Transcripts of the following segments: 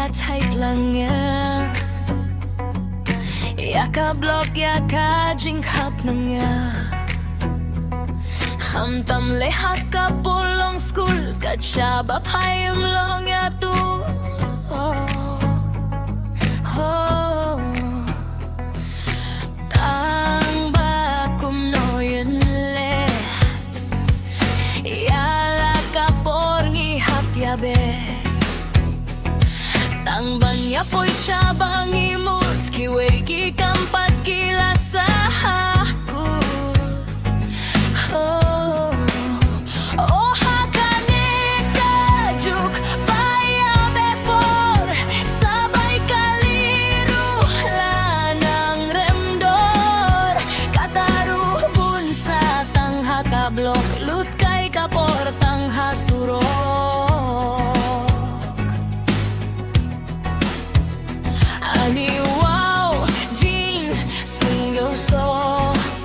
tight lang niya. Yaka blok yaka jingkap na nga. Hamtam leha ka pulong school kat siya bapayam long ya tu. Tang bakum no yun le. Yala ka por ngihap yabe. Tang banya po'y siya bang imut kiway kikampat kila sa hakut. Oh hakane kajuk payabe por sabay kaliru lanang remdor katarubun sa tang hakablok lut kay kapor tang hasurok. Wow, jing singaw so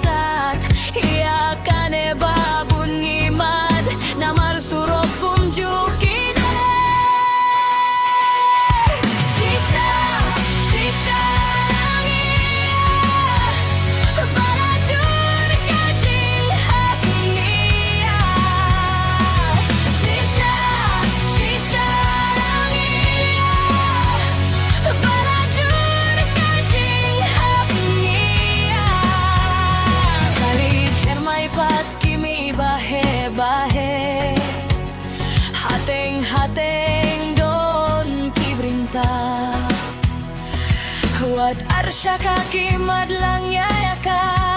sat iya kane babun ngimad na marsurok kumjukine. Shisha, shisha langit balajur kajing hapnia. Shisha, shisha langit balajur kajing hapnia. Kalit hermay pat kimi bahe-bahe hateng-hateng don kibrinta. Wat arsya kaki madlang yayaka.